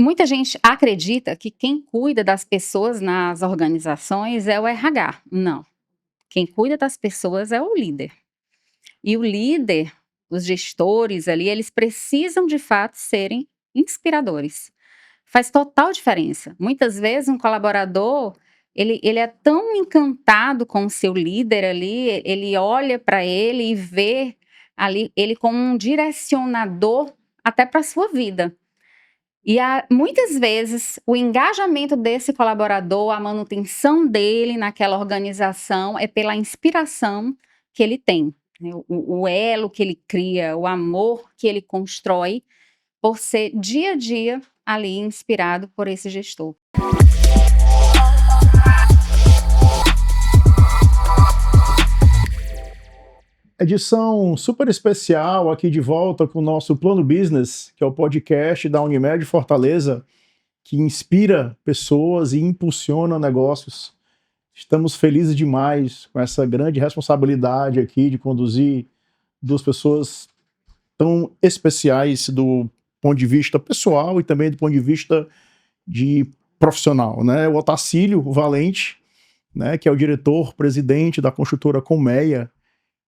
muita gente acredita que quem cuida das pessoas nas organizações é o RH. Não, quem cuida das pessoas é o líder. E o líder, os gestores ali, eles precisam de fato serem inspiradores. Faz total diferença. Muitas vezes um colaborador, ele é tão encantado com o seu líder ali, ele olha para ele e vê ali ele como um direcionador até para a sua vida. E muitas vezes o engajamento desse colaborador, a manutenção dele naquela organização é pela inspiração que ele tem, né, o elo que ele cria, o amor que ele constrói por ser dia a dia ali inspirado por esse gestor. Edição super especial aqui de volta com o nosso Plano Business, que é o podcast da Unimed Fortaleza, que inspira pessoas e impulsiona negócios. Estamos felizes demais com essa grande responsabilidade aqui de conduzir duas pessoas tão especiais do ponto de vista pessoal e também do ponto de vista de profissional, né? O Otacílio Valente, né, que é o diretor-presidente da construtora Colmeia,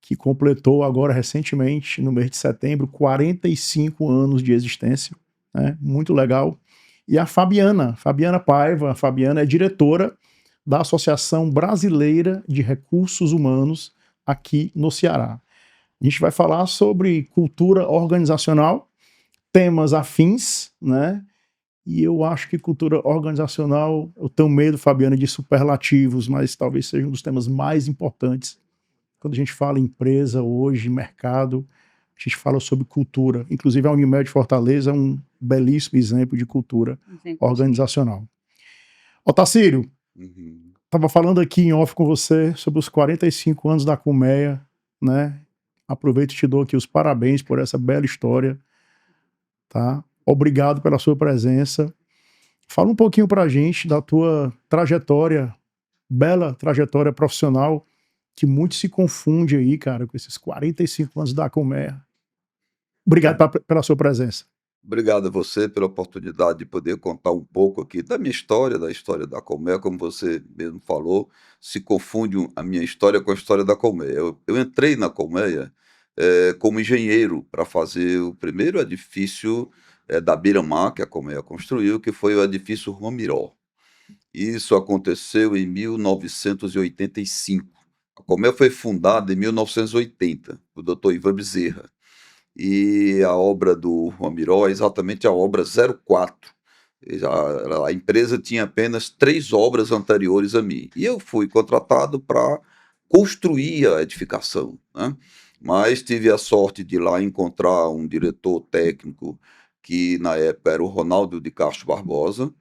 que completou agora recentemente, no mês de setembro, 45 anos de existência, né? Muito legal. E a Fabiana Paiva. A Fabiana é diretora da Associação Brasileira de Recursos Humanos aqui no Ceará. A gente vai falar sobre cultura organizacional, temas afins, né? E eu acho que cultura organizacional, eu tenho medo, Fabiana, de superlativos, mas talvez seja um dos temas mais importantes. Quando a gente fala em empresa hoje, mercado, a gente fala sobre cultura. Inclusive a Unimed Fortaleza é um belíssimo exemplo de cultura organizacional. Otacílio, estava falando aqui em off com você sobre os 45 anos da Colmeia, né? Aproveito e te dou aqui os parabéns por essa bela história, tá? Obrigado pela sua presença. Fala um pouquinho pra gente da tua trajetória, bela trajetória profissional, que muito se confunde aí, cara, com esses 45 anos da Colmeia. Obrigado pela sua presença. Obrigado a você pela oportunidade de poder contar um pouco aqui da minha história, da história da Colmeia. Como você mesmo falou, se confunde a minha história com a história da Colmeia. Eu entrei na Colmeia como engenheiro para fazer o primeiro edifício da Beira-Mar que a Colmeia construiu, que foi o edifício Romiró. Isso aconteceu em 1985. A Colmeia foi fundada em 1980, por Dr. Ivan Bezerra. E a obra do Romiró é exatamente a obra 04. A empresa tinha apenas 3 obras anteriores a mim. E eu fui contratado para construir a edificação, né? Mas tive a sorte de lá encontrar um diretor técnico que na época era o Ronaldo de Castro Barbosa,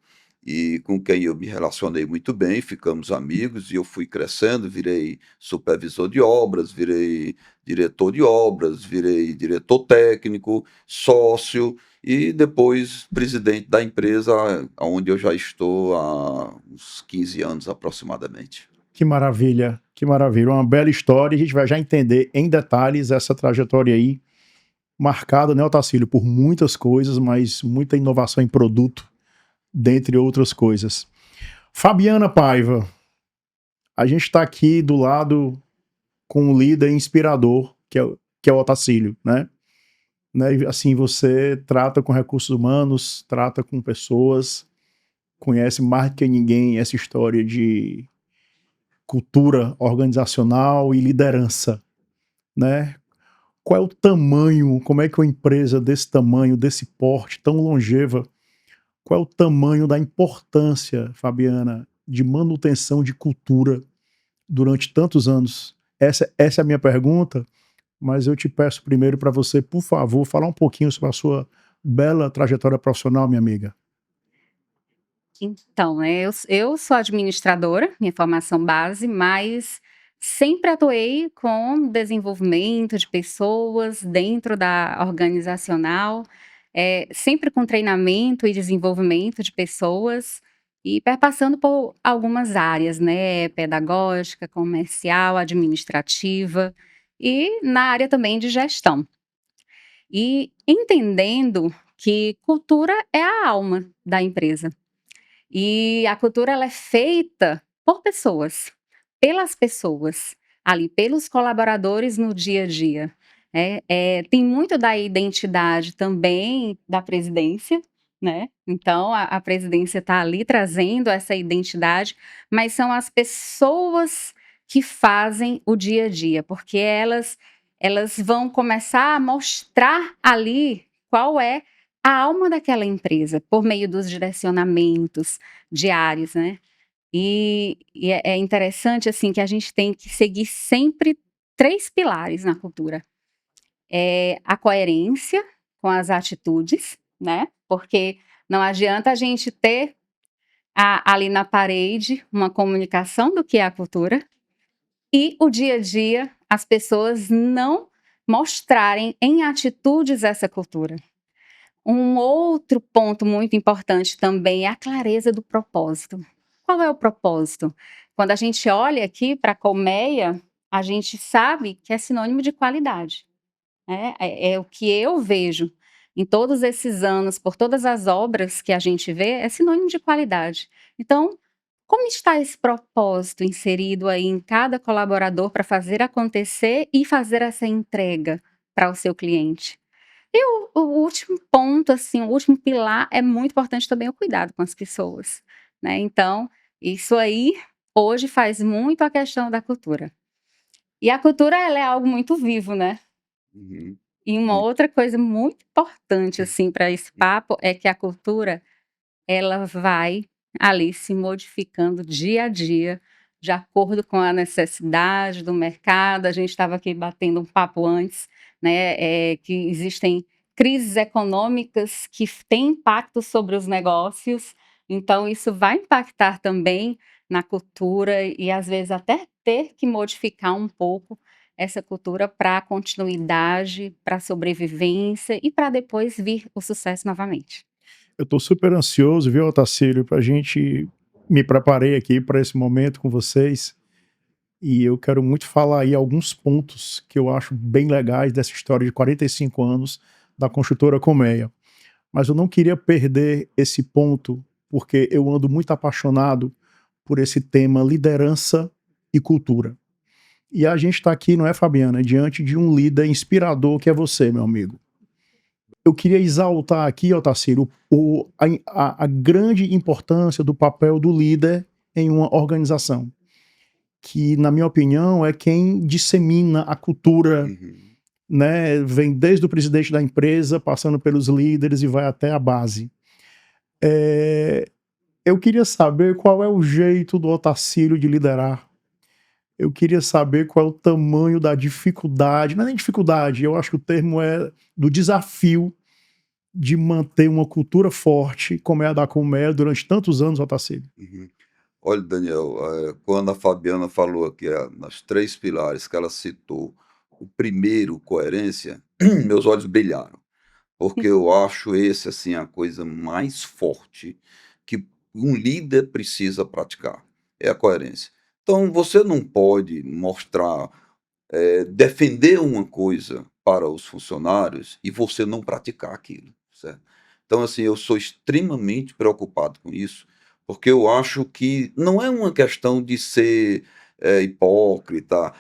e com quem eu me relacionei muito bem, ficamos amigos e eu fui crescendo, virei supervisor de obras, virei diretor de obras, virei diretor técnico, sócio e depois presidente da empresa, onde eu já estou há uns 15 anos aproximadamente. Que maravilha, uma bela história. A gente vai já entender em detalhes essa trajetória aí, marcada, né, Otacílio, por muitas coisas, mas muita inovação em produto, dentre outras coisas. Fabiana Paiva, a gente está aqui do lado com um líder inspirador, que é o Otacílio, né? Assim, você trata com recursos humanos, trata com pessoas, conhece mais do que ninguém essa história de cultura organizacional e liderança, né? Qual é o tamanho, como é que uma empresa desse tamanho, desse porte, tão longeva, qual é o tamanho da importância, Fabiana, de manutenção de cultura durante tantos anos? Essa é a minha pergunta, mas eu te peço primeiro para você, por favor, falar um pouquinho sobre a sua bela trajetória profissional, minha amiga. Então, eu sou administradora, minha formação base, mas sempre atuei com desenvolvimento de pessoas dentro da organizacional, sempre com treinamento e desenvolvimento de pessoas e perpassando por algumas áreas, né, pedagógica, comercial, administrativa e na área também de gestão. E entendendo que cultura é a alma da empresa. E a cultura ela é feita por pessoas, pelas pessoas, ali, pelos colaboradores no dia a dia. Tem muito da identidade também da presidência, né? Então a presidência está ali trazendo essa identidade, mas são as pessoas que fazem o dia a dia, porque elas vão começar a mostrar ali qual é a alma daquela empresa, por meio dos direcionamentos diários, né? E é interessante, assim, que a gente tem que seguir sempre 3 pilares na cultura. A coerência com as atitudes, né? Porque não adianta a gente ter ali na parede uma comunicação do que é a cultura e o dia a dia as pessoas não mostrarem em atitudes essa cultura. Um outro ponto muito importante também é a clareza do propósito. Qual é o propósito? Quando a gente olha aqui para a colmeia, a gente sabe que é sinônimo de qualidade, né? É o que eu vejo em todos esses anos, por todas as obras que a gente vê, é sinônimo de qualidade. Então, como está esse propósito inserido aí em cada colaborador para fazer acontecer e fazer essa entrega para o seu cliente? E o último ponto, assim, o último pilar é muito importante também o cuidado com as pessoas, né. Então, isso aí hoje faz muito a questão da cultura. E a cultura ela é algo muito vivo, né. Uhum. E uma Muito. outra coisa muito importante, assim, para esse papo é que a cultura ela vai ali se modificando dia a dia, de acordo com a necessidade do mercado. A gente estava aqui batendo um papo antes, né, que existem crises econômicas que têm impacto sobre os negócios, então isso vai impactar também na cultura e às vezes até ter que modificar um pouco essa cultura para continuidade, para sobrevivência e para depois vir o sucesso novamente. Eu estou super ansioso, viu, Otacílio, para a gente. Me preparei aqui para esse momento com vocês e eu quero muito falar aí alguns pontos que eu acho bem legais dessa história de 45 anos da construtora Colmeia. Mas eu não queria perder esse ponto porque eu ando muito apaixonado por esse tema liderança e cultura. E a gente está aqui, não é, Fabiana, diante de um líder inspirador que é você, meu amigo. Eu queria exaltar aqui, Otacílio, a grande importância do papel do líder em uma organização, que, na minha opinião, é quem dissemina a cultura, Uhum. né? Vem desde o presidente da empresa, passando pelos líderes e vai até a base. Eu queria saber qual é o jeito do Otacílio de liderar. Eu queria saber qual é o tamanho da dificuldade, não é nem dificuldade, eu acho que o termo é do desafio de manter uma cultura forte, como é a da Colmeia, durante tantos anos, Otacílio. Uhum. Olha, Daniel, quando a Fabiana falou aqui, nas 3 pilares que ela citou, o primeiro, coerência, meus olhos brilharam, porque eu acho esse, assim, a coisa mais forte que um líder precisa praticar, é a coerência. Então você não pode mostrar, defender uma coisa para os funcionários e você não praticar aquilo, certo? Então, assim, eu sou extremamente preocupado com isso, porque eu acho que não é uma questão de ser, hipócrita,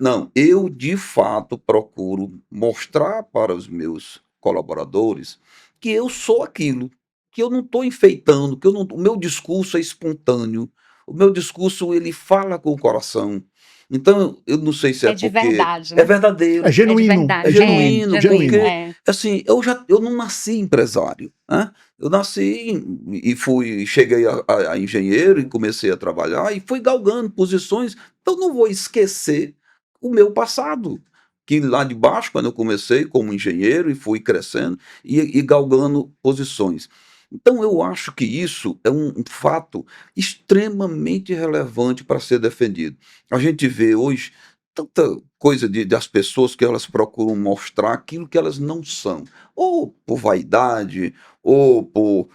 não, eu de fato procuro mostrar para os meus colaboradores que eu sou aquilo, que eu não estou enfeitando, que eu não o meu discurso é espontâneo, o meu discurso ele fala com o coração. Então, eu não sei se é É de porque verdade, é né? É verdadeiro, É de genuíno, é é verdade. É, genuíno, genuíno, genuíno, genuíno. porque, assim, eu não nasci empresário, né, eu nasci e cheguei a engenheiro e comecei a trabalhar e fui galgando posições, então não vou esquecer o meu passado, que lá de baixo, quando eu comecei como engenheiro e fui crescendo e galgando posições. Então eu acho que isso é um fato extremamente relevante para ser defendido. A gente vê hoje tanta coisa das pessoas que elas procuram mostrar aquilo que elas não são, ou por vaidade, ou por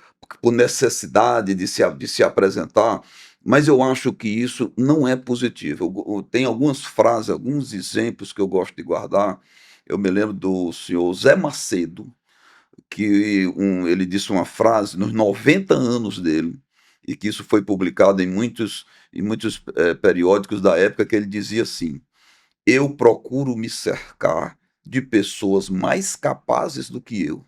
necessidade de se apresentar, mas eu acho que isso não é positivo. Tem algumas frases, alguns exemplos que eu gosto de guardar. Eu me lembro do senhor Zé Macedo, ele disse uma frase nos 90 anos dele, e que isso foi publicado em muitos periódicos da época, que ele dizia assim: eu procuro me cercar de pessoas mais capazes do que eu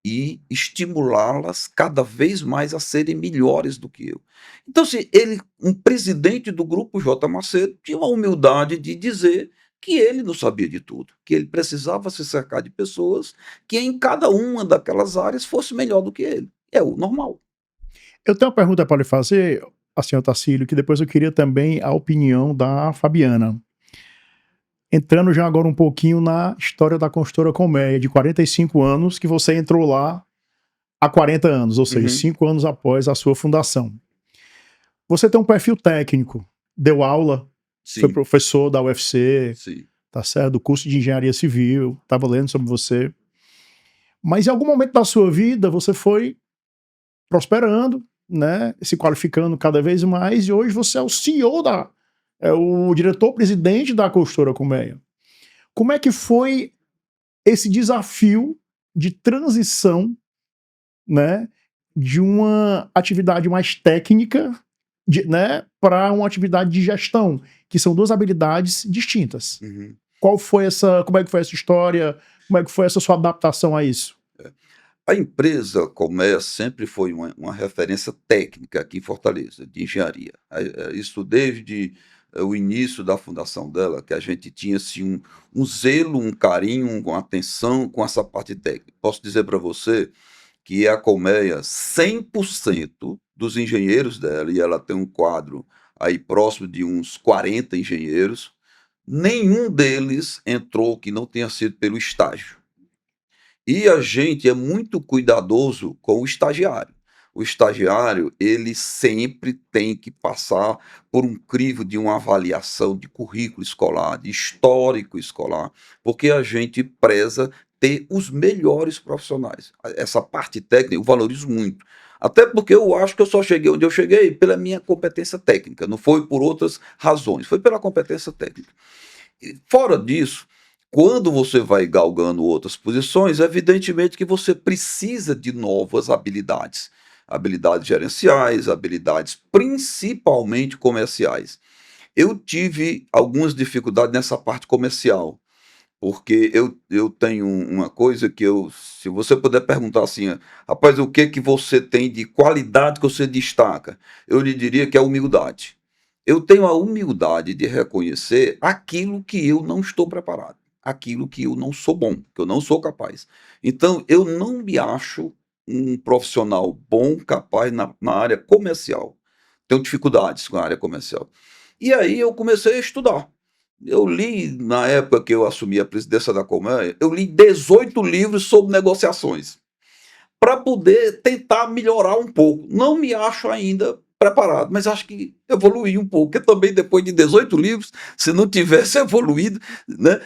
e estimulá-las cada vez mais a serem melhores do que eu. Então, se ele, um presidente do grupo J. Macedo, tinha a humildade de dizer que ele não sabia de tudo, que ele precisava se cercar de pessoas que em cada uma daquelas áreas fosse melhor do que ele. É o normal. Eu tenho uma pergunta para lhe fazer, assim, Otacílio, que depois eu queria também a opinião da Fabiana. Entrando já agora um pouquinho na história da Construtora Colmeia, de 45 anos, que você entrou lá há 40 anos, ou seja, 5 anos após a sua fundação. Você tem um perfil técnico, deu aula, foi Sim, professor da UFC, sim. tá certo? Do curso de Engenharia Civil, estava lendo sobre você. Mas em algum momento da sua vida você foi prosperando, né? Se qualificando cada vez mais, e hoje você é o CEO é o diretor-presidente da Construtora Colmeia. Como é que foi esse desafio de transição, né, de uma atividade mais técnica, né, para uma atividade de gestão, que são duas habilidades distintas? Uhum. Como é que foi essa história? Como é que foi essa sua adaptação a isso? A empresa Colmeia sempre foi uma referência técnica aqui em Fortaleza, de engenharia. Isso desde o início da fundação dela, que a gente tinha assim, um zelo, um carinho, uma atenção com essa parte técnica. Posso dizer para você que a Colmeia, 100% dos engenheiros dela, e ela tem um quadro aí próximo de uns 40 engenheiros, nenhum deles entrou que não tenha sido pelo estágio. E a gente é muito cuidadoso com o estagiário. O estagiário, ele sempre tem que passar por um crivo de uma avaliação de currículo escolar, de histórico escolar, porque a gente preza ter os melhores profissionais. Essa parte técnica eu valorizo muito. Até porque eu acho que eu só cheguei onde eu cheguei pela minha competência técnica, não foi por outras razões, foi pela competência técnica. E fora disso, quando você vai galgando outras posições, evidentemente que você precisa de novas habilidades. Habilidades gerenciais, habilidades principalmente comerciais. Eu tive algumas dificuldades nessa parte comercial, porque eu tenho uma coisa que se você puder perguntar assim, rapaz, o que que você tem de qualidade que você destaca? Eu lhe diria que é a humildade. Eu tenho a humildade de reconhecer aquilo que eu não estou preparado, aquilo que eu não sou bom, que eu não sou capaz. Então, eu não me acho um profissional bom, capaz na área comercial. Tenho dificuldades com a área comercial. E aí eu comecei a estudar. Eu li, na época que eu assumi a presidência da Colmeia, eu li 18 livros sobre negociações, para poder tentar melhorar um pouco. Não me acho ainda preparado, mas acho que evoluí um pouco, porque também depois de 18 livros, se não tivesse evoluído, né,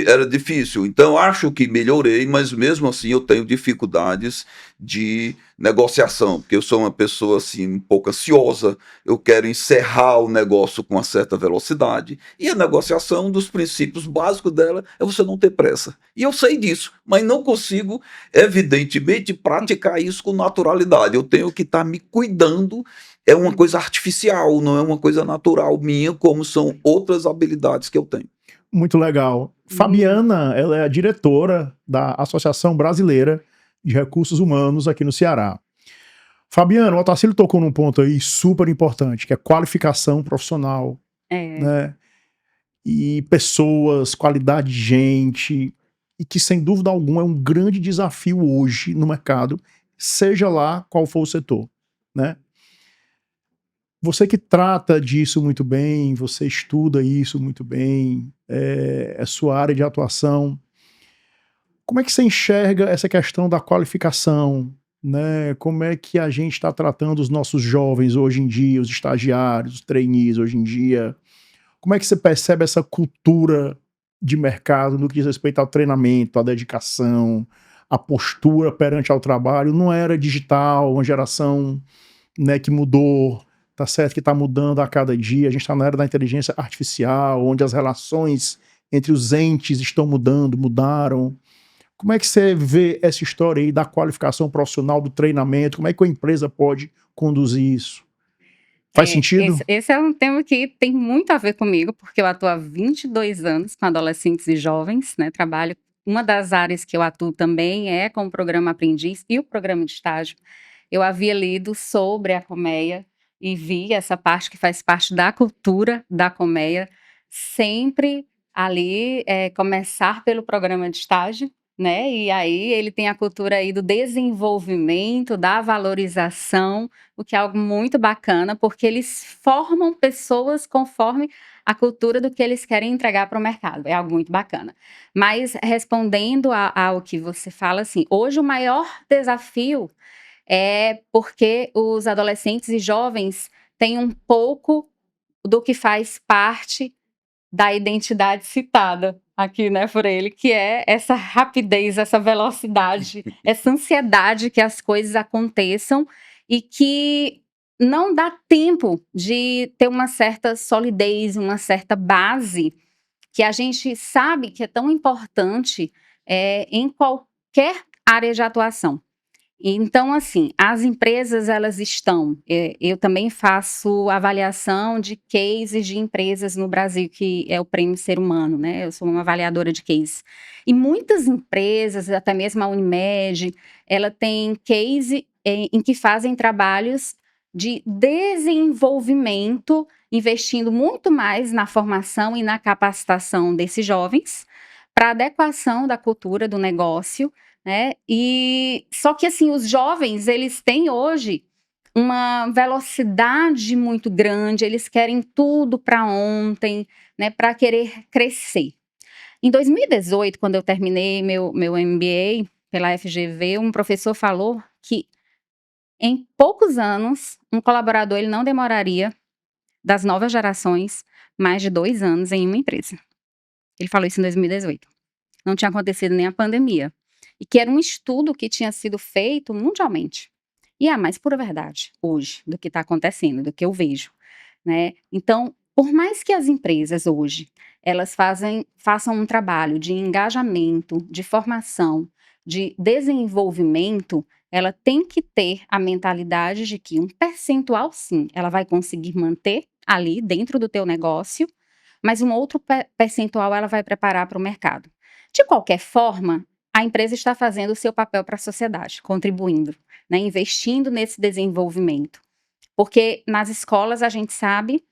era difícil. Então acho que melhorei, mas mesmo assim eu tenho dificuldades de negociação, porque eu sou uma pessoa assim um pouco ansiosa, eu quero encerrar o negócio com uma certa velocidade, e a negociação, um dos princípios básicos dela é você não ter pressa. E eu sei disso, mas não consigo, evidentemente, praticar isso com naturalidade. Eu tenho que estar me cuidando, é uma coisa artificial, não é uma coisa natural minha, como são outras habilidades que eu tenho. Muito legal. Fabiana, ela é a diretora da Associação Brasileira de Recursos Humanos aqui no Ceará. Fabiana, o Otacílio tocou num ponto aí super importante, que é qualificação profissional, né? E pessoas, qualidade de gente, e que sem dúvida alguma é um grande desafio hoje no mercado, seja lá qual for o setor, né? Você que trata disso muito bem, você estuda isso muito bem, é sua área de atuação. Como é que você enxerga essa questão da qualificação, né? Como é que a gente está tratando os nossos jovens hoje em dia, os estagiários, os trainees hoje em dia? Como é que você percebe essa cultura de mercado no que diz respeito ao treinamento, à dedicação, à postura perante ao trabalho? Não era digital, uma geração, né, que mudou, tá certo? Que está mudando a cada dia. A gente está na era da inteligência artificial, onde as relações entre os entes estão mudando, mudaram. Como é que você vê essa história aí da qualificação profissional, do treinamento? Como é que a empresa pode conduzir isso? Faz sentido? Esse é um tema que tem muito a ver comigo, porque eu atuo há 22 anos com adolescentes e jovens, né? Trabalho. Uma das áreas que eu atuo também é com o programa Aprendiz e o programa de estágio. Eu havia lido sobre a colmeia e vi essa parte que faz parte da cultura da colmeia, sempre ali começar pelo programa de estágio, né? E aí ele tem a cultura aí do desenvolvimento, da valorização, o que é algo muito bacana, porque eles formam pessoas conforme a cultura do que eles querem entregar para o mercado. É algo muito bacana. Mas respondendo ao que você fala, assim, hoje o maior desafio é porque os adolescentes e jovens têm um pouco do que faz parte da identidade citada aqui, né, por ele, que é essa rapidez, essa velocidade, essa ansiedade que as coisas aconteçam e que não dá tempo de ter uma certa solidez, uma certa base que a gente sabe que é tão importante em qualquer área de atuação. Então, assim, as empresas elas estão. Eu também faço avaliação de cases de empresas no Brasil, que é o Prêmio Ser Humano, né? Eu sou uma avaliadora de case. E muitas empresas, até mesmo a Unimed, ela tem case em que fazem trabalhos de desenvolvimento, investindo muito mais na formação e na capacitação desses jovens, para adequação da cultura do negócio, né? E só que assim, os jovens, eles têm hoje uma velocidade muito grande, eles querem tudo para ontem, né, para querer crescer. Em 2018, quando eu terminei meu MBA pela FGV, um professor falou que em poucos anos, um colaborador ele não demoraria, das novas gerações, mais de 2 anos em uma empresa. Ele falou isso em 2018. Não tinha acontecido nem a pandemia. E que era um estudo que tinha sido feito mundialmente. E é a mais pura verdade hoje do que está acontecendo, do que eu vejo, né? Então, por mais que as empresas hoje elas façam um trabalho de engajamento, de formação, de desenvolvimento, ela tem que ter a mentalidade de que um percentual, sim, ela vai conseguir manter ali dentro do teu negócio, mas um outro percentual ela vai preparar para o mercado. De qualquer forma, a empresa está fazendo o seu papel para a sociedade, contribuindo, né, investindo nesse desenvolvimento. Porque nas escolas a gente sabe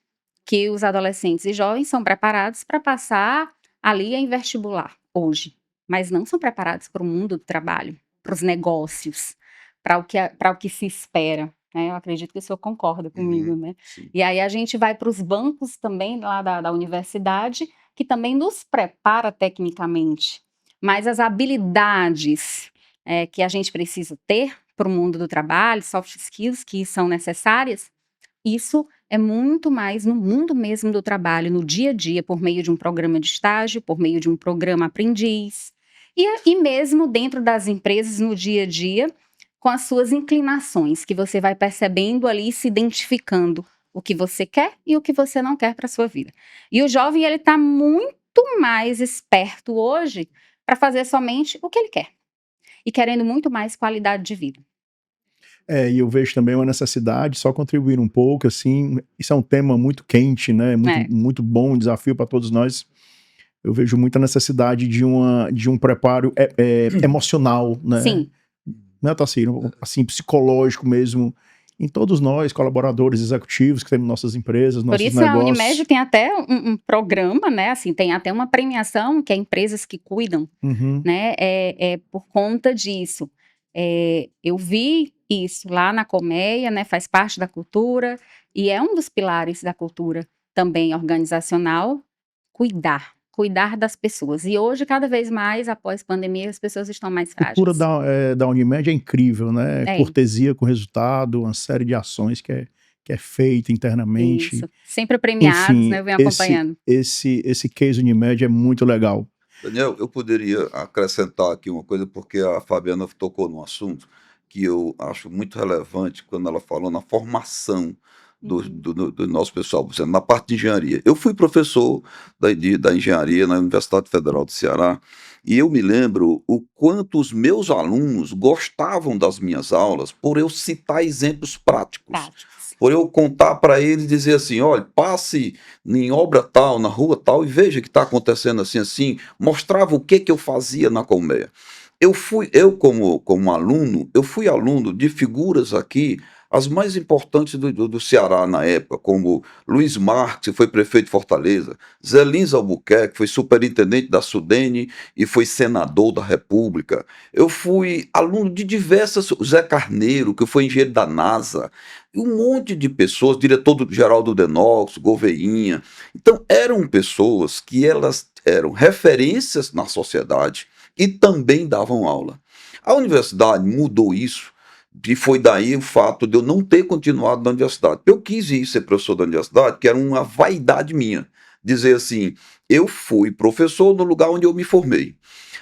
que os adolescentes e jovens são preparados para passar ali em vestibular hoje, mas não são preparados para o mundo do trabalho, para os negócios, para o que se espera. Né? Eu acredito que o senhor concorda comigo, né? Sim. E aí a gente vai para os bancos também lá da universidade, que também nos prepara tecnicamente, mas as habilidades que a gente precisa ter para o mundo do trabalho, soft skills que são necessárias, isso é muito mais no mundo mesmo do trabalho, no dia a dia, por meio de um programa de estágio, por meio de um programa aprendiz, e mesmo dentro das empresas, no dia a dia, com as suas inclinações, que você vai percebendo ali, se identificando o que você quer e o que você não quer para a sua vida. E o jovem, ele está muito mais esperto hoje para fazer somente o que ele quer. E querendo muito mais qualidade de vida. E eu vejo também uma necessidade, só contribuir um pouco, assim, isso é um tema muito quente, né, muito bom, um desafio para todos nós. Eu vejo muita necessidade de um preparo emocional, né? Sim. Né, Tarsila? Assim, psicológico mesmo, em todos nós, colaboradores executivos que temos nossas empresas, nossos negócios. Por isso a Unimed tem até um programa, né, assim, tem até uma premiação que é empresas que cuidam, né, por conta disso. Eu vi isso lá na colmeia, né, faz parte da cultura, e é um dos pilares da cultura também organizacional, cuidar das pessoas. E hoje, cada vez mais, após pandemia, as pessoas estão mais frágeis. A cultura da Unimed é incrível, né? Cortesia com resultado, uma série de ações que é feita internamente. Isso. Sempre premiados, enfim, né? Eu venho acompanhando. Esse case Unimed é muito legal. Daniel, eu poderia acrescentar aqui uma coisa, porque a Fabiana tocou num assunto que eu acho muito relevante quando ela falou na formação do nosso pessoal, por exemplo, na parte de engenharia. Eu fui professor da engenharia na Universidade Federal do Ceará, e eu me lembro o quanto os meus alunos gostavam das minhas aulas por eu citar exemplos práticos. Práticos. Por eu contar para eles, dizer assim, olha, passe em obra tal, na rua tal, e veja que está acontecendo assim, assim. Mostrava o que eu fazia na colmeia. Eu como aluno, eu fui aluno de figuras aqui, as mais importantes do Ceará na época, como Luiz Marques, que foi prefeito de Fortaleza, Zé Lins Albuquerque, que foi superintendente da Sudene e foi senador da República. Eu fui aluno de diversas, Zé Carneiro, que foi engenheiro da NASA, e um monte de pessoas, diretor-geral do Denox, Gouveia. Então, eram pessoas que elas eram referências na sociedade e também davam aula. A universidade mudou isso, e foi daí o fato de eu não ter continuado na universidade. Eu quis ir ser professor da universidade, que era uma vaidade minha. Dizer assim, eu fui professor no lugar onde eu me formei.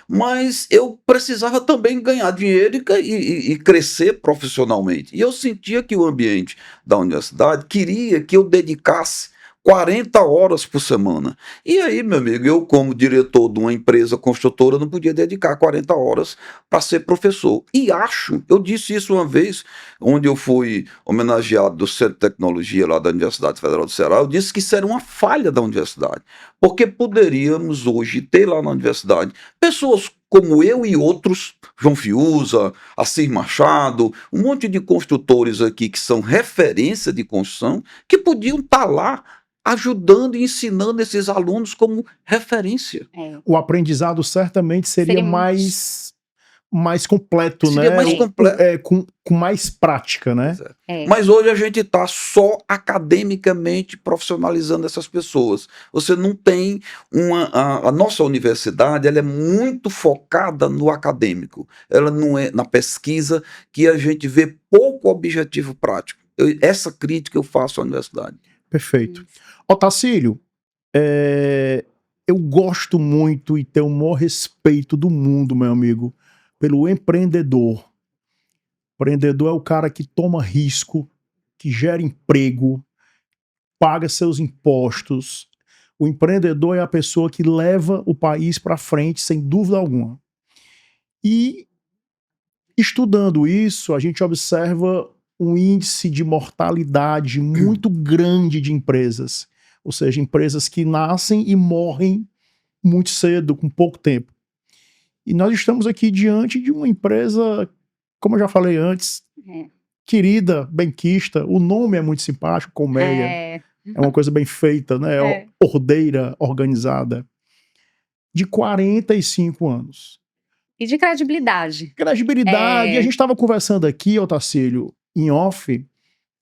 Mas eu precisava também ganhar dinheiro e crescer profissionalmente. E eu sentia que o ambiente da universidade queria que eu dedicasse 40 horas por semana. E aí, meu amigo, eu, como diretor de uma empresa construtora, não podia dedicar 40 horas para ser professor. E eu disse isso uma vez, onde eu fui homenageado do Centro de Tecnologia lá da Universidade Federal do Ceará, eu disse que isso era uma falha da universidade, porque poderíamos hoje ter lá na universidade pessoas como eu e outros, João Fiuza, Assis Machado, um monte de construtores aqui que são referência de construção, que podiam estar lá ajudando e ensinando esses alunos como referência. O aprendizado certamente seria mais completo, Seria né? mais completo. Com mais prática, né? Mas hoje a gente está só academicamente profissionalizando essas pessoas. Você não tem a nossa universidade, ela é muito focada no acadêmico. Ela não é na pesquisa, que a gente vê pouco objetivo prático. Essa crítica eu faço à universidade. Perfeito. Otacílio, eu gosto muito e tenho o maior respeito do mundo, meu amigo, pelo empreendedor. O empreendedor é o cara que toma risco, que gera emprego, paga seus impostos. O empreendedor é a pessoa que leva o país para frente, sem dúvida alguma. E, estudando isso, a gente observa um índice de mortalidade muito grande de empresas. Ou seja, empresas que nascem e morrem muito cedo, com pouco tempo. E nós estamos aqui diante de uma empresa, como eu já falei antes, querida, benquista. O nome é muito simpático, Colmeia. É uma coisa bem feita, né? Ordeira, organizada. De 45 anos. E de credibilidade. Credibilidade. E a gente estava conversando aqui, Otacílio, em off,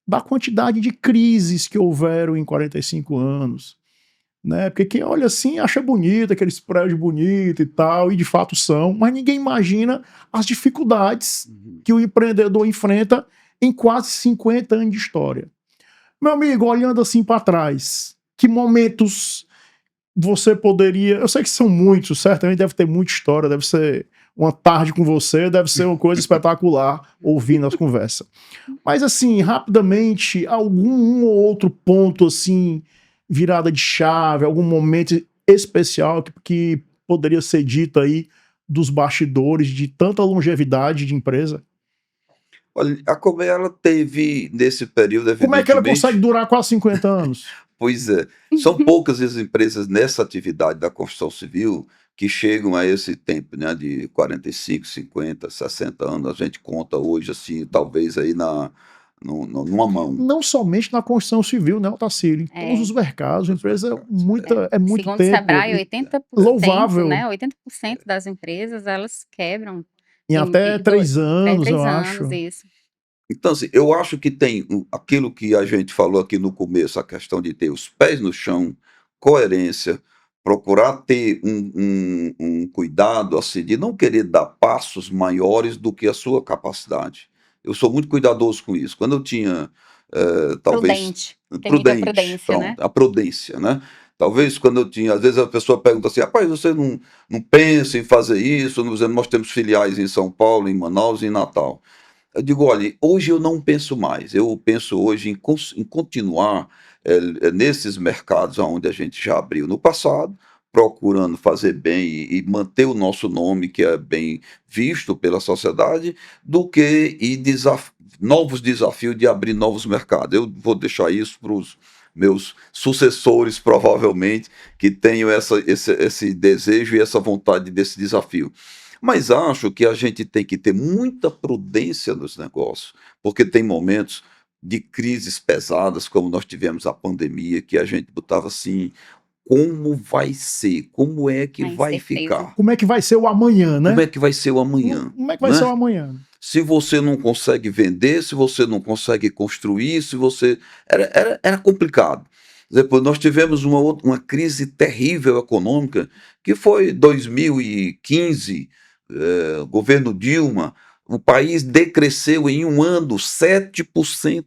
da quantidade de crises que houveram em 45 anos. Né? Porque quem olha assim acha bonito, aqueles prédios bonitos e tal, e de fato são, mas ninguém imagina as dificuldades que o empreendedor enfrenta em quase 50 anos de história. Meu amigo, olhando assim para trás, que momentos você poderia... Eu sei que são muitos, certamente deve ter muita história, deve ser uma tarde com você, deve ser uma coisa espetacular ouvindo as conversas. Mas assim, rapidamente, algum ou outro ponto assim, virada de chave, algum momento especial que poderia ser dito aí dos bastidores de tanta longevidade de empresa? Olha, a Colmeia, ela teve, nesse período, Como é que ela consegue durar quase 50 anos? Pois é, são poucas as empresas nessa atividade da construção civil que chegam a esse tempo, né, de 45, 50, 60 anos. A gente conta hoje, assim, talvez aí numa mão. Não somente na construção civil, né, Otacílio? Em todos os mercados, a empresa é muito Segundo tempo. o Sebrae, 80%, louvável. né, 80% das empresas, elas quebram. Em até 3 anos, eu acho. Isso. Então, assim, eu acho que tem aquilo que a gente falou aqui no começo, a questão de ter os pés no chão, coerência, procurar ter um cuidado, assim, de não querer dar passos maiores do que a sua capacidade. Eu sou muito cuidadoso com isso. Quando eu tinha, talvez... Prudente, pronto, né? a prudência, né? Talvez quando eu tinha... Às vezes a pessoa pergunta assim, rapaz, você não pensa em fazer isso? Nós temos filiais em São Paulo, em Manaus e em Natal. Eu digo, olha, hoje eu não penso mais, eu penso hoje em continuar nesses mercados onde a gente já abriu no passado, procurando fazer bem e manter o nosso nome, que é bem visto pela sociedade, do que novos desafios de abrir novos mercados. Eu vou deixar isso para os meus sucessores, provavelmente, que tenham esse desejo e essa vontade desse desafio. Mas acho que a gente tem que ter muita prudência nos negócios, porque tem momentos de crises pesadas, como nós tivemos a pandemia, que a gente botava assim: como vai ser? Como é que A vai incerteza. ficar? Como é que vai ser o amanhã, Como né? é que vai ser o amanhã? Como é que vai ser o Né? amanhã? Se você não consegue vender, se você não consegue construir, se você. Era complicado. Depois nós tivemos uma crise terrível econômica, que foi 2015, governo Dilma, o país decresceu em um ano 7%.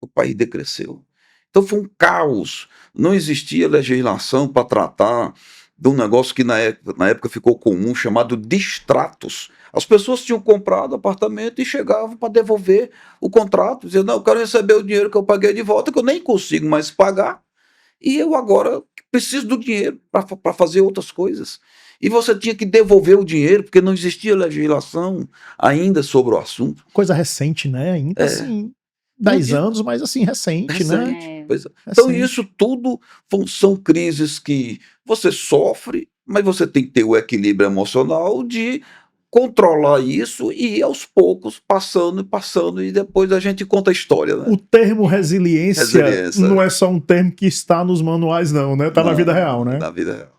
O país decresceu. Então foi um caos. Não existia legislação para tratar de um negócio que na época ficou comum, chamado distratos. As pessoas tinham comprado apartamento e chegavam para devolver o contrato, dizendo: não, eu quero receber o dinheiro que eu paguei de volta, que eu nem consigo mais pagar, e eu agora preciso do dinheiro para fazer outras coisas. E você tinha que devolver o dinheiro, porque não existia legislação ainda sobre o assunto. Coisa recente, né? Ainda assim, 10 Muito anos, mas assim, recente, né? recente. É. Pois é. Então, Recente. isso tudo são crises que você sofre, mas você tem que ter o equilíbrio emocional de controlar isso e ir aos poucos, passando e passando, e depois a gente conta a história, né? O termo resiliência Resiliência. não é só um termo que está nos manuais, não, né? Tá na Não, vida real, né? Na vida real.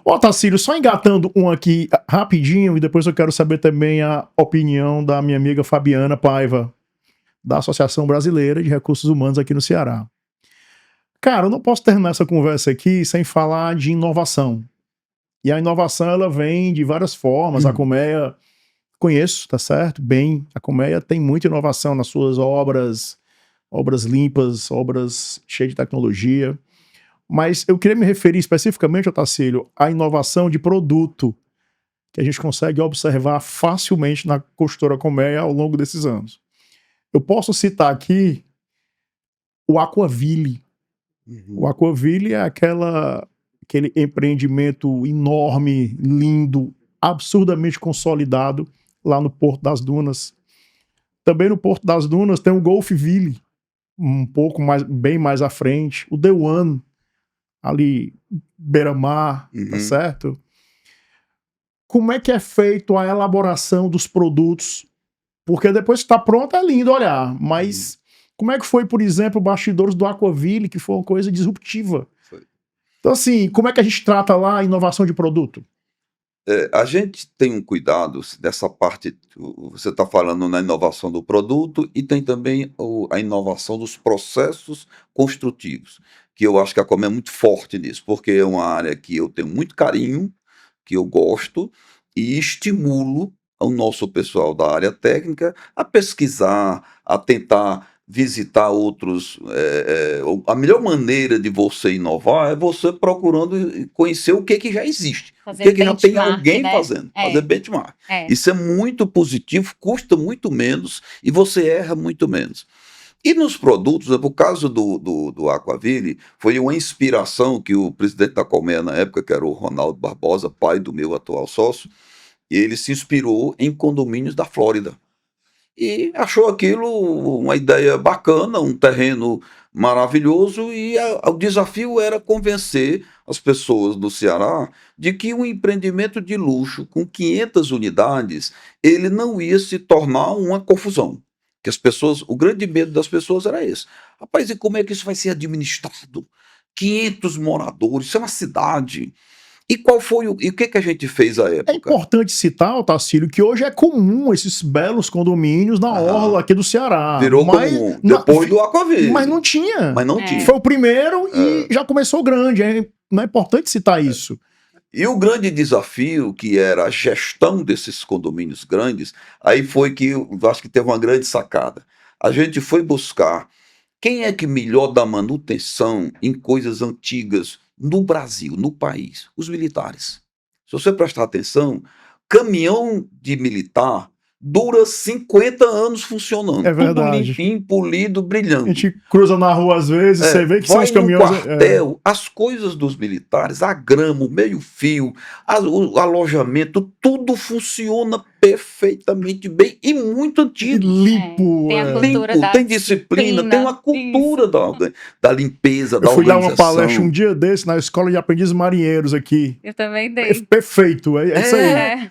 Ó, Tacílio, só engatando um aqui rapidinho, e depois eu quero saber também a opinião da minha amiga Fabiana Paiva, da Associação Brasileira de Recursos Humanos aqui no Ceará. Cara, eu não posso terminar essa conversa aqui sem falar de inovação. E a inovação, ela vem de várias formas. A Colmeia, conheço, tá certo? Bem, a Colmeia tem muita inovação nas suas obras, obras limpas, obras cheias de tecnologia. Mas eu queria me referir especificamente, Otacílio, à inovação de produto, que a gente consegue observar facilmente na construtora Colmeia ao longo desses anos. Eu posso citar aqui o Aquaville. O Aquaville é aquele empreendimento enorme, lindo, absurdamente consolidado lá no Porto das Dunas. Também no Porto das Dunas tem o Golfville, um pouco mais, bem mais à frente. O The One, ali, beira-mar, tá certo? Como é que é feito a elaboração dos produtos? Porque depois que está pronto é lindo olhar, mas como é que foi, por exemplo, bastidores do Aquaville, que foi uma coisa disruptiva? Foi. Então, assim, como é que a gente trata lá a inovação de produto? A gente tem um cuidado dessa parte, você está falando na inovação do produto, e tem também a inovação dos processos construtivos, que eu acho que a Comé é muito forte nisso, porque é uma área que eu tenho muito carinho, que eu gosto e estimulo o nosso pessoal da área técnica a pesquisar, a tentar visitar outros. A melhor maneira de você inovar é você procurando conhecer o que já existe, o Fazer que já tem benchmark, alguém né? fazendo, fazer benchmark. É. Isso é muito positivo, custa muito menos e você erra muito menos. E nos produtos, o caso do Aquaville, foi uma inspiração que o presidente da Colmeia na época, que era o Ronaldo Barbosa, pai do meu atual sócio, ele se inspirou em condomínios da Flórida. E achou aquilo uma ideia bacana, um terreno maravilhoso, e o desafio era convencer as pessoas do Ceará de que um empreendimento de luxo com 500 unidades, ele não ia se tornar uma confusão. Que as pessoas, o grande medo das pessoas era esse. Rapaz, e como é que isso vai ser administrado? 500 moradores, isso é uma cidade. E o que a gente fez à É época? importante citar, Otacílio, que hoje é comum esses belos condomínios na orla aqui do Ceará. Virou comum, depois do Aquaville. Mas não tinha. Mas não tinha. Foi o primeiro e já começou grande. Não é importante citar isso. E o grande desafio, que era a gestão desses condomínios grandes, aí foi que eu acho que teve uma grande sacada. A gente foi buscar quem é que melhor dá manutenção em coisas antigas no Brasil, no país? Os militares. Se você prestar atenção, caminhão de militar dura 50 anos funcionando. É Tudo verdade. limpinho, polido, A brilhando. gente cruza na rua às vezes, você vê que são Vai os no caminhões. quartel, as coisas dos militares, a grama, o meio-fio, o alojamento, tudo funciona perfeitamente bem e muito antigo. Limpo. Tem a é. cultura Limpo, da tem disciplina, tem uma cultura da limpeza, Eu da fui dar uma palestra um organização. dia desse na Escola de Aprendizes Marinheiros aqui. Eu também dei. Perfeito, é isso aí. É.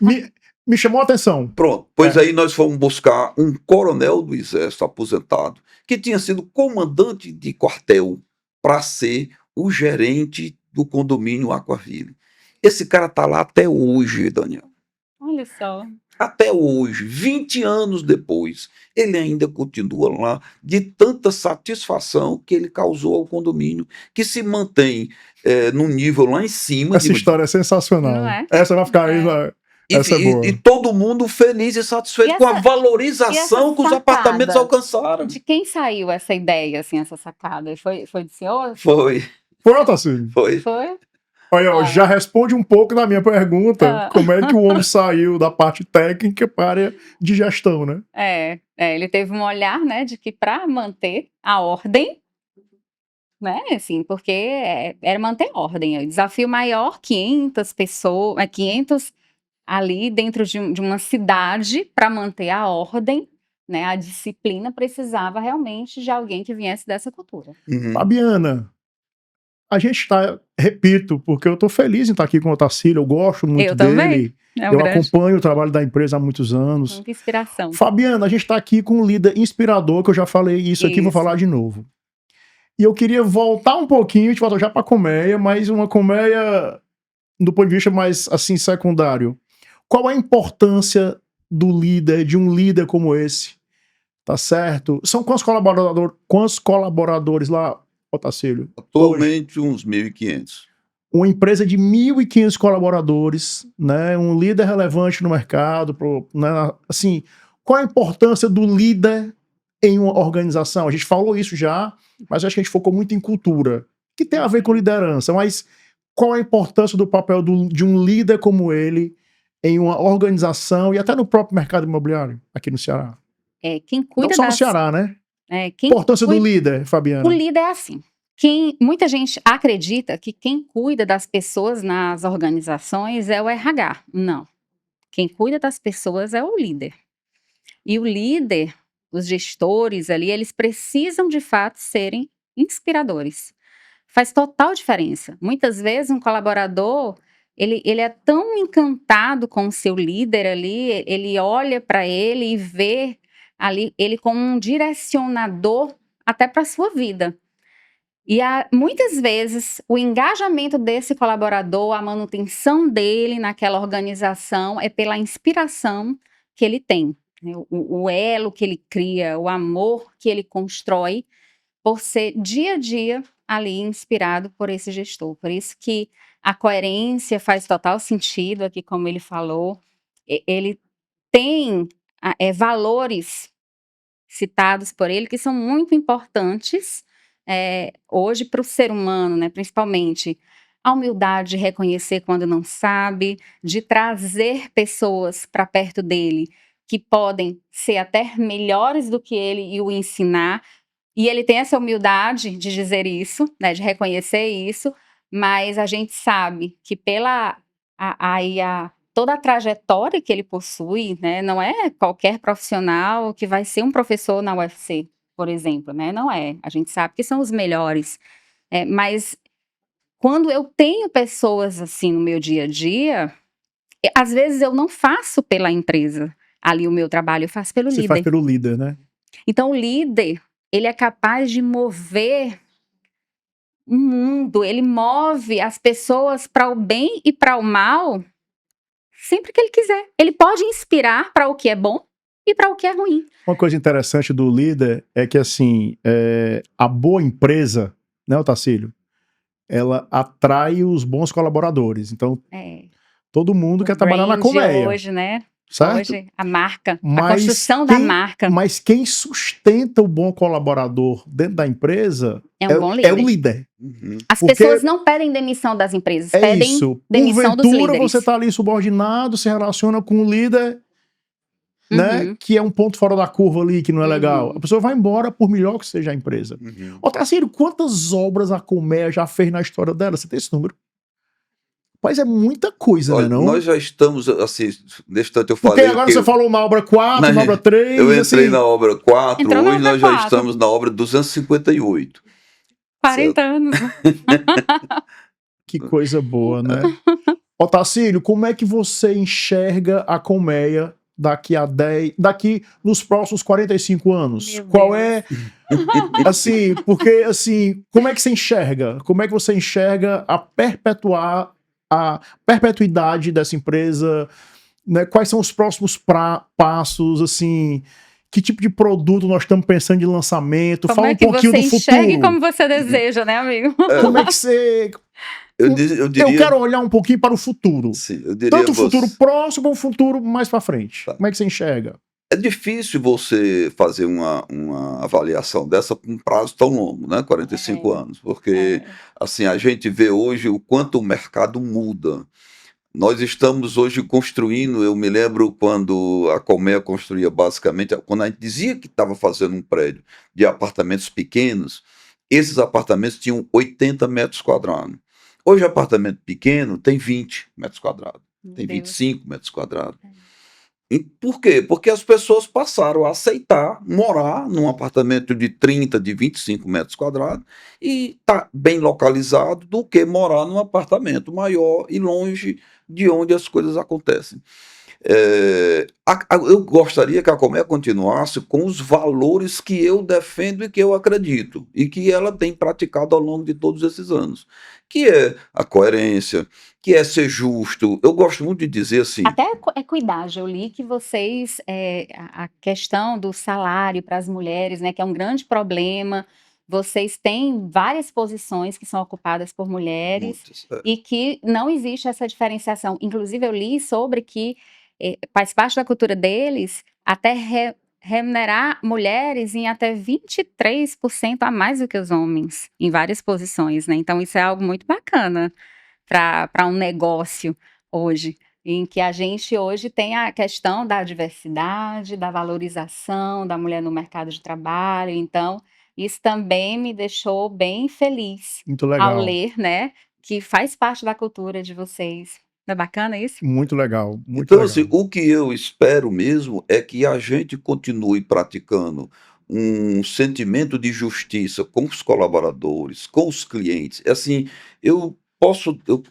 Me chamou a atenção. Pronto, pois aí nós fomos buscar um coronel do Exército aposentado, que tinha sido comandante de quartel, para ser o gerente do condomínio Aquaville. Esse cara tá lá até hoje, Daniel. Olha só. Até hoje, 20 anos depois, ele ainda continua lá, de tanta satisfação que ele causou ao condomínio, que se mantém num nível lá em cima. Essa história é sensacional. Não é? Essa vai ficar aí. Essa é boa. E todo mundo feliz e satisfeito E com a essa valorização que os sacada? apartamentos alcançaram. De quem saiu essa ideia, assim, essa sacada? Foi do senhor? Foi, Foi, Otacílio? foi. Foi? Olha, ó, Ah. já responde um pouco na minha pergunta. Ah. Como é que o homem saiu da parte técnica para a área de gestão, né? Ele teve um olhar, né, de que para manter a ordem, né, assim, porque era manter a ordem. O desafio maior, 500 pessoas, 500 ali dentro de uma cidade para manter a ordem, né, a disciplina precisava realmente de alguém que viesse dessa cultura. Uhum. Fabiana, a gente está, repito, porque eu estou feliz em estar aqui com o Otacílio, eu gosto muito Eu dele. também. É um Eu grande, acompanho o trabalho da empresa há muitos anos. muita inspiração. Fabiana, a gente está aqui com um líder inspirador, que eu já falei isso aqui, vou Isso. falar de novo. E eu queria voltar um pouquinho, a gente volta já para a colmeia, mas uma colmeia do ponto de vista mais, assim, secundário. Qual a importância do líder, de um líder como esse? Tá certo? São quantos colaboradores lá, Otacílio? Atualmente, uns 1.500. Uma empresa de 1.500 colaboradores, né? Um líder relevante no mercado, né? Assim, qual a importância do líder em uma organização? A gente falou isso já, mas acho que a gente focou muito em cultura, que tem a ver com liderança, mas qual a importância do papel de um líder como ele em uma organização e até no próprio mercado imobiliário aqui no Ceará? Quem Não cuida só no Ceará, né? quem Importância do cuida- líder, Fabiana. O líder é assim. Muita gente acredita que quem cuida das pessoas nas organizações é o RH. Não. Quem cuida das pessoas é o líder. E o líder, os gestores ali, eles precisam de fato serem inspiradores. Faz total diferença. Muitas vezes um colaborador, ele é tão encantado com o seu líder ali, ele olha para ele e vê ali ele como um direcionador até para a sua vida. E muitas vezes o engajamento desse colaborador, a manutenção dele naquela organização é pela inspiração que ele tem, né? O elo que ele cria, o amor que ele constrói por ser dia a dia ali inspirado por esse gestor. Por isso que a coerência faz total sentido aqui, como ele falou. Ele tem valores citados por ele que são muito importantes hoje para o ser humano, né? Principalmente a humildade de reconhecer quando não sabe, de trazer pessoas para perto dele que podem ser até melhores do que ele e o ensinar. E ele tem essa humildade de dizer isso, né, de reconhecer isso, mas a gente sabe que pela toda a trajetória que ele possui, né, não é qualquer profissional que vai ser um professor na UFC, por exemplo, né, não é. A gente sabe que são os melhores, mas quando eu tenho pessoas assim no meu dia a dia, às vezes eu não faço pela empresa ali o meu trabalho, eu faço pelo Você líder. faz pelo líder, né? Então o líder, ele é capaz de mover o mundo, ele move as pessoas para o bem e para o mal sempre que ele quiser. Ele pode inspirar para o que é bom e para o que é ruim. Uma coisa interessante do líder é que, assim, a boa empresa, né, Otacílio, ela atrai os bons colaboradores. Então, todo mundo quer trabalhar na brand colmeia. hoje, né? Certo? Hoje, a marca, Mas a construção da marca Mas quem sustenta o bom colaborador dentro da empresa é um bom é o líder. líder. Uhum. As Porque pessoas não pedem demissão das empresas, É pedem isso. demissão dos Porventura líderes. você está ali subordinado, se relaciona com o líder. né? Uhum. Que é um ponto fora da curva ali, que não é legal. Uhum. A pessoa vai embora por melhor que seja a empresa. Ô, Tarcísio, quantas obras a Colmeia já fez na história dela? Você tem esse número? Mas é muita coisa, né, Olha, não? nós já estamos, assim, nesse tanto eu Porque falei agora que você falou uma obra 4, uma obra 3, eu entrei na obra 4, Entrou na hoje obra nós já 4. estamos na obra 258. 40 anos. Que coisa boa, né? Ô, Tarcílio, como é que você enxerga a Colmeia daqui nos próximos 45 anos? Meu Qual Deus. é, assim, porque, assim, como é que você enxerga? Como é que você enxerga a perpetuidade dessa empresa, né? Quais são os próximos passos, assim, que tipo de produto nós estamos pensando em lançamento? Como Fala é um que pouquinho você do enxerga e futuro. como você deseja, né, amigo? Como é que você... Eu Eu diria, quero olhar um pouquinho para o futuro. sim, eu diria Tanto o futuro você, próximo ou o futuro mais para frente. tá. Como é que você enxerga? É difícil você fazer uma avaliação dessa com um prazo tão longo, né? 45 anos, porque assim, a gente vê hoje o quanto o mercado muda. Nós estamos hoje construindo, eu me lembro quando a Colmeia construía basicamente, quando a gente dizia que estava fazendo um prédio de apartamentos pequenos, esses apartamentos tinham 80 metros quadrados. Hoje, apartamento pequeno tem 20 metros quadrados, tem Meu Deus. 25 metros quadrados. E por quê? Porque as pessoas passaram a aceitar morar num apartamento de 30, de 25 metros quadrados e tá bem localizado do que morar num apartamento maior e longe de onde as coisas acontecem. Eu gostaria que a Colmeia continuasse com os valores que eu defendo e que eu acredito, e que ela tem praticado ao longo de todos esses anos, que é a coerência, que é ser justo. Eu gosto muito de dizer assim, Até equidade, eu li que vocês, a questão do salário para as mulheres, né, que é um grande problema, vocês têm várias posições que são ocupadas por mulheres muitas, e que não existe essa diferenciação. Inclusive, eu li sobre que faz parte da cultura deles até remunerar mulheres em até 23% a mais do que os homens, em várias posições, né? Então, isso é algo muito bacana para um negócio hoje, em que a gente hoje tem a questão da diversidade, da valorização da mulher no mercado de trabalho. Então, isso também me deixou bem feliz Muito ao legal. ler, né, que faz parte da cultura de vocês. Não é bacana isso? Muito legal. Muito então, legal. assim, o que eu espero mesmo é que a gente continue praticando um sentimento de justiça com os colaboradores, com os clientes. Assim, eu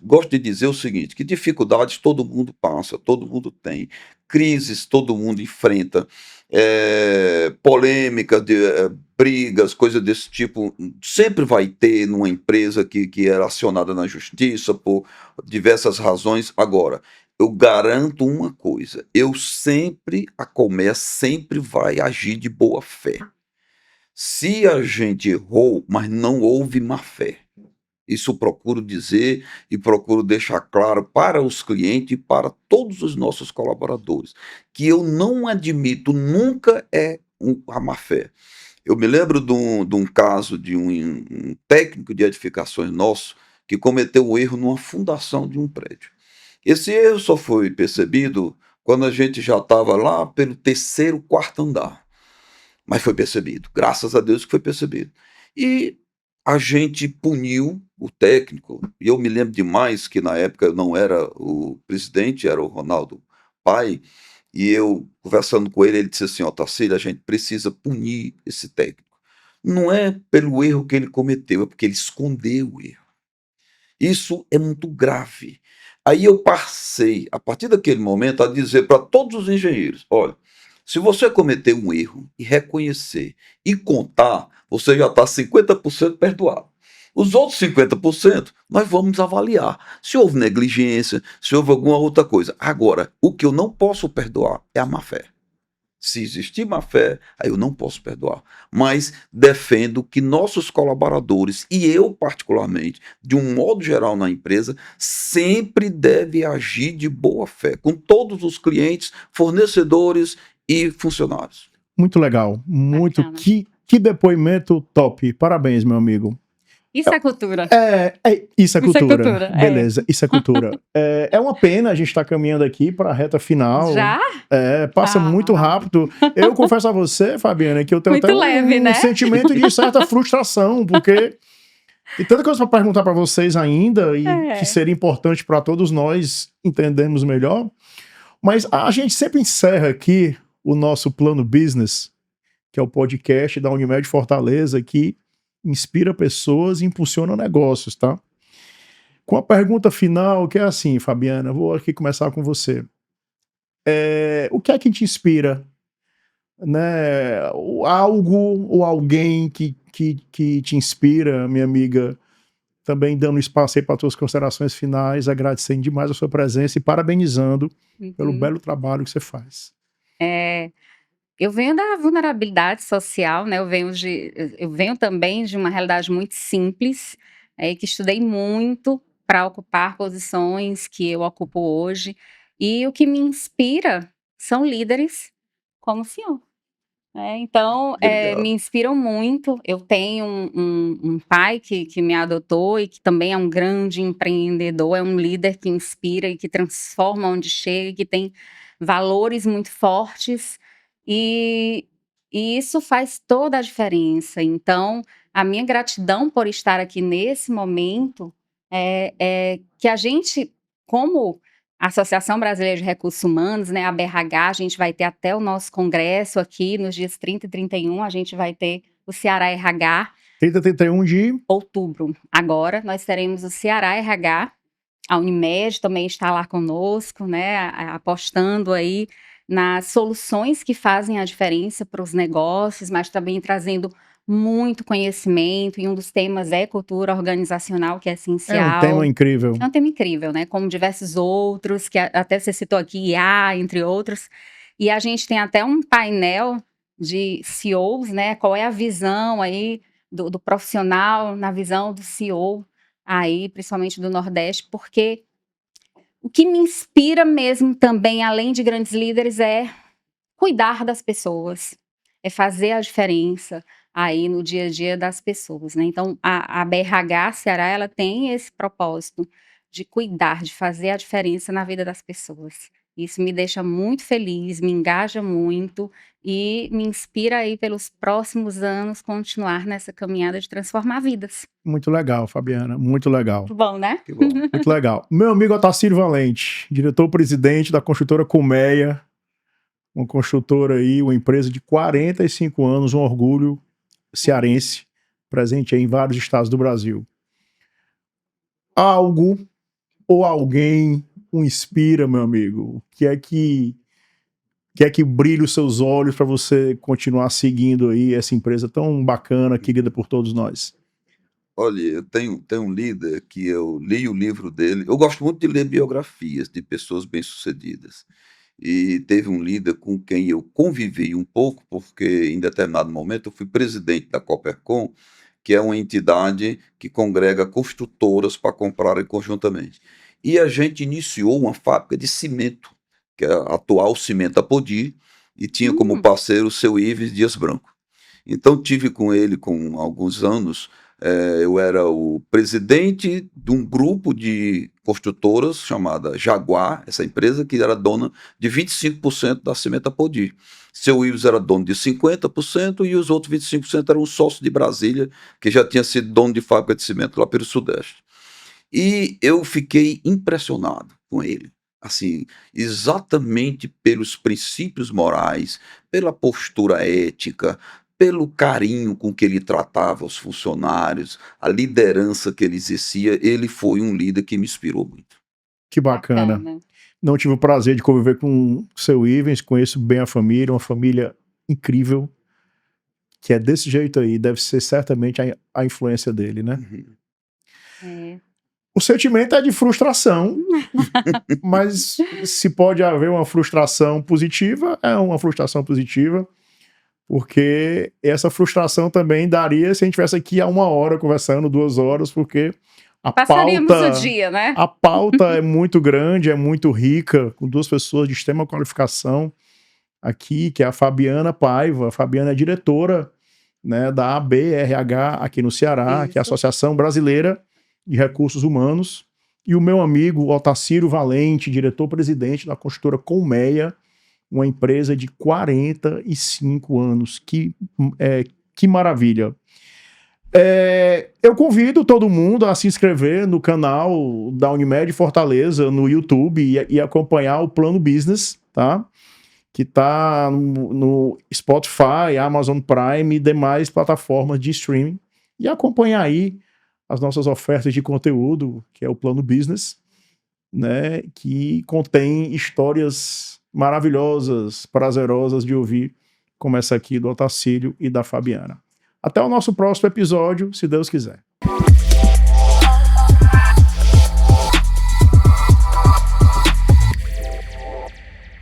gosto de dizer o seguinte, que dificuldades todo mundo passa, todo mundo tem, crises todo mundo enfrenta, polêmica, brigas, coisas desse tipo, sempre vai ter numa empresa que é acionada na justiça por diversas razões. Agora, eu garanto uma coisa, a Colmeia sempre vai agir de boa fé. Se a gente errou, mas não houve má fé. Isso eu procuro dizer e procuro deixar claro para os clientes e para todos os nossos colaboradores, que eu não admito nunca a má fé. Eu me lembro de um caso de um técnico de edificações nosso que cometeu um erro numa fundação de um prédio. Esse erro só foi percebido quando a gente já estava lá pelo terceiro, quarto andar. Mas foi percebido, graças a Deus que foi percebido. E a gente puniu o técnico, e eu me lembro demais que na época eu não era o presidente, era o Ronaldo Pai, e eu, conversando com ele, ele disse assim, ó, Tarcísio, a gente precisa punir esse técnico. Não é pelo erro que ele cometeu, é porque ele escondeu o erro. Isso é muito grave. Aí eu passei, a partir daquele momento, a dizer para todos os engenheiros: olha, se você cometer um erro e reconhecer e contar, você já está 50% perdoado. Os outros 50% nós vamos avaliar se houve negligência, se houve alguma outra coisa. Agora, o que eu não posso perdoar é a má fé. Se existir má fé, aí eu não posso perdoar. Mas defendo que nossos colaboradores, e eu particularmente, de um modo geral na empresa, sempre deve agir de boa fé, com todos os clientes, fornecedores e funcionários. Muito legal. Muito. Bacana. Que depoimento top. Parabéns, meu amigo. Isso é cultura. Isso é Isso é cultura. cultura, é. Beleza, isso é cultura. É uma pena a gente estar caminhando aqui para a reta final. Já? Passa muito Ah. rápido. Eu confesso a você, Fabiana, que eu tenho Muito até leve, um né? sentimento de certa frustração, porque tem tanta coisa para perguntar para vocês ainda e que seria importante para todos nós entendermos melhor. Mas a gente sempre encerra aqui o nosso Plano Business, que é o podcast da Unimed Fortaleza, que inspira pessoas e impulsiona negócios, tá? Com a pergunta final, que é assim, Fabiana, vou aqui começar com você. O que é que te inspira? Né? Algo ou alguém que te inspira, minha amiga, também dando espaço aí para tuas considerações finais, agradecendo demais a sua presença e parabenizando pelo belo trabalho que você faz. Eu venho da vulnerabilidade social, né? Eu venho também de uma realidade muito simples, que estudei muito para ocupar posições que eu ocupo hoje. E o que me inspira são líderes como o senhor. Então, Obrigado. me inspiram muito. Eu tenho um pai que me adotou e que também é um grande empreendedor, é um líder que inspira e que transforma onde chega, e que tem valores muito fortes, e, e isso faz toda a diferença. Então, a minha gratidão por estar aqui nesse momento é que a gente, como Associação Brasileira de Recursos Humanos, né, a BRH, a gente vai ter até o nosso congresso aqui nos dias 30 e 31, a gente vai ter o Ceará RH. 30 e 31 de outubro. Agora nós teremos o Ceará RH, a Unimed também está lá conosco, né, apostando aí nas soluções que fazem a diferença para os negócios, mas também trazendo muito conhecimento, e um dos temas é cultura organizacional, que é essencial. É um tema incrível. É um tema incrível, né? Como diversos outros, que até você citou aqui, IA, entre outros. E a gente tem até um painel de CEOs, né? Qual é a visão aí do profissional na visão do CEO aí, principalmente do Nordeste, porque o que me inspira mesmo também, além de grandes líderes, é cuidar das pessoas, é fazer a diferença aí no dia a dia das pessoas, né? Então, a BRH Ceará, ela tem esse propósito de cuidar, de fazer a diferença na vida das pessoas. Isso me deixa muito feliz, me engaja muito e me inspira aí pelos próximos anos continuar nessa caminhada de transformar vidas. Muito legal, Fabiana, muito legal. Muito bom, né? Que bom. Muito legal. Meu amigo Otacílio Valente, diretor-presidente da construtora Colmeia, uma construtora aí, uma empresa de 45 anos, um orgulho cearense, presente aí em vários estados do Brasil. Algo ou alguém o inspira, meu amigo? O que é que brilha os seus olhos para você continuar seguindo aí essa empresa tão bacana, querida por todos nós? Olha, eu tenho um líder que eu li o livro dele. Eu gosto muito de ler biografias de pessoas bem-sucedidas. E teve um líder com quem eu convivi um pouco, porque em determinado momento eu fui presidente da Coopercon, que é uma entidade que congrega construtoras para comprarem conjuntamente. E a gente iniciou uma fábrica de cimento, que é a atual Cimento Apodi, e tinha como parceiro o seu Ives Dias Branco. Então tive com ele com alguns anos. Eu era o presidente de um grupo de construtoras chamada Jaguar, essa empresa que era dona de 25% da Cimento Apodi. Seu Ives era dono de 50% e os outros 25% eram sócios de Brasília, que já tinha sido dono de fábrica de cimento lá pelo Sudeste. E eu fiquei impressionado com ele, assim, exatamente pelos princípios morais, pela postura ética, pelo carinho com que ele tratava os funcionários, a liderança que ele exercia. Ele foi um líder que me inspirou muito. Que bacana. Não tive o prazer de conviver com o seu Ivens, conheço bem a família, uma família incrível, que é desse jeito aí, deve ser certamente a influência dele, né? O sentimento é de frustração, mas se pode haver uma frustração positiva, é uma frustração positiva, porque essa frustração também daria se a gente estivesse aqui há 1 hora conversando, 2 horas, porque passaríamos o dia, né? A pauta é muito grande, é muito rica, com 2 pessoas de extrema qualificação aqui, que é a Fabiana Paiva. A Fabiana é diretora né, da ABRH aqui no Ceará, que é a Isso. Associação Brasileira de Recursos Humanos, e o meu amigo Otacílio Valente, diretor-presidente da construtora Colmeia, uma empresa de 45 anos. Que maravilha! Eu convido todo mundo a se inscrever no canal da Unimed Fortaleza no YouTube e acompanhar o Plano Business, tá? Que está no Spotify, Amazon Prime e demais plataformas de streaming. E acompanhar aí as nossas ofertas de conteúdo, que é o Plano Business, né? Que contém histórias maravilhosas, prazerosas de ouvir, como essa aqui do Otacílio e da Fabiana. Até o nosso próximo episódio, se Deus quiser.